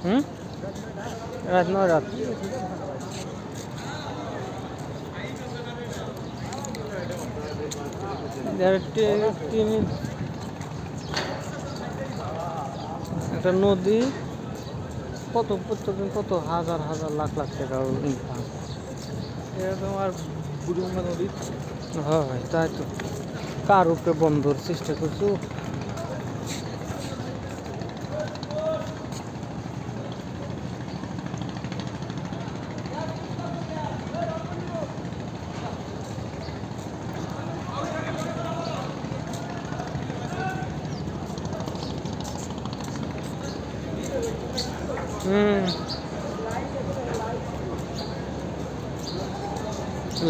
হুম রাত 9 রাত একটা নদী কত প্রত্যেকদিন কত হাজার হাজার লাখ লাখ টাকা ইনকাম এটা তোমার বুড়িগঙ্গা নদী। হয় তাই তো কার উপরে বন্ধর চেষ্টা করছো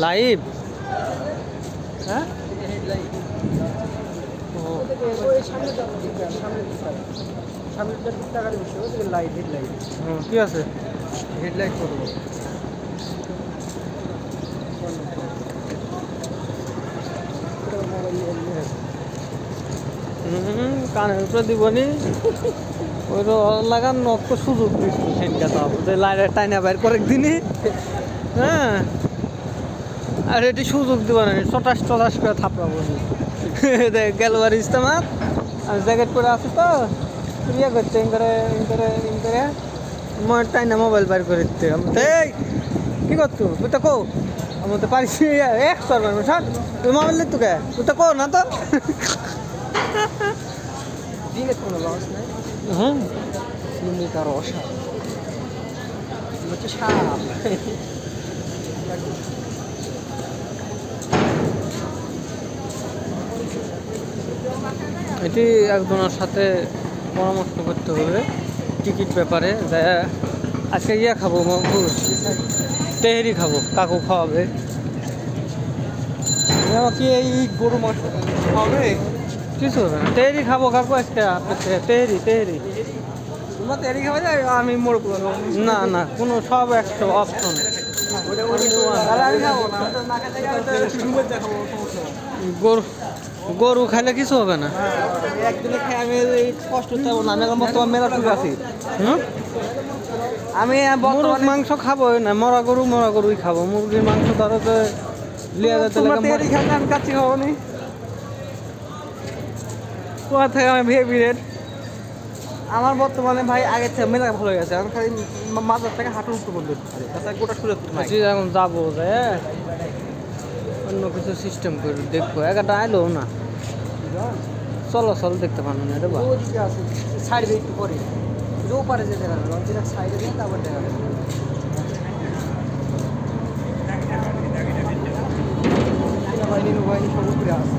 লাইভ হ্যাঁ কি আছে হেডলাইট করবো। কানের উপরে দিবনি ওই লাগান নক্ষ সুযোগ দিস সেনকা তো লাইনের টাইনা বাইর করে দিনই হ্যাঁ আর এটি সুযোগ দিব না চটাস টটাস করে থাপড়াবো দেখ গেলবার ইস্তেমার আমি জ্যাকেট পরে আছি তো ইয়ে করছে ইন করে টাইনা মোবাইল বাইর করে দিতে এই কী করতো তুই তো কো আমি তো পারিস এক করবেন সব তুই মোবাইল দিত কে তুই তো কো না তো দিনে কোনো লস নাই। হুম দিনে তার রসা হচ্ছে সাপ। এটি একজনের সাথে পরামর্শ করতে হবে টিকিট ব্যাপারে যে আজকে ইয়ে খাবো তেহেরি খাবো কাকু খাওয়াবে কি এই গরু মাংস হবে? কিছু হবে না তেহেরি খাবো কাকু আজকে তেহেরি তেহেরি তোমরা তো এরই খাওয়া যায়, আমি মোড় করবো না না কোনো সব একটা অপশন গরু গরু খাইলে কিছু হবে না একদিনে খাই আমি এই কষ্ট চাবো না। আমি এখন বর্তমান মেলা শুরু আছি। হুম আমি মুরগ মাংস খাবো না মরা গরুই খাবো মুরগির মাংস ধরো তো লিয়া যেতে লাগে খাই আমি কাচ্ছি খাবো নি কোথা থেকে আমি ভেবি রেট আমার বর্তমানে ভাই আগের থেকে মেলা ভালো হয়ে গেছে। আমি খালি মাজার থেকে হাঁটুর উপর বন্ধ তাছাড়া গোটা সুযোগ নাই। এখন যাবো যে অন্য কিছু সিস্টেম করে দেখবো একটা আইলো না চল দেখতে পারবো না রে বা ওদিকে আছে সাইডে একটু পরে যে পারে যে দেখা যাবে লঞ্চের সাইডে দিয়ে তারপর দেখা যাবে সেনাবাহিনী নৌবাহিনী সব উপরে আছে।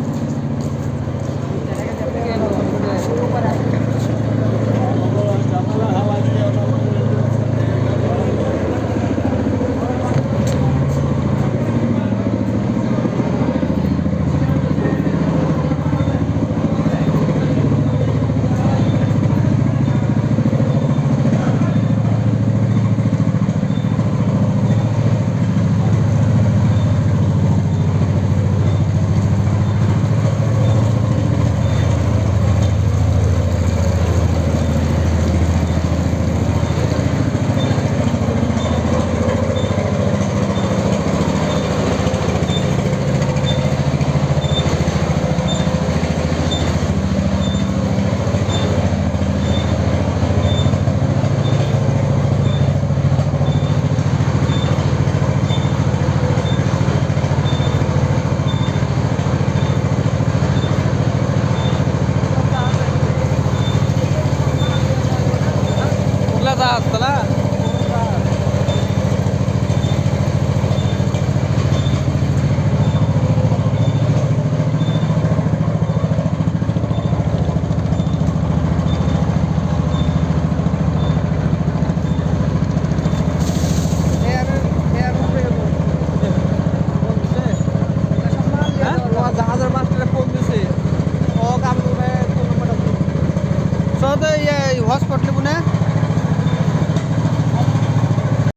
আসতলা জাহাজের মাস্টারে ফোন দিছে ও কাম করে সদে হসপিটালে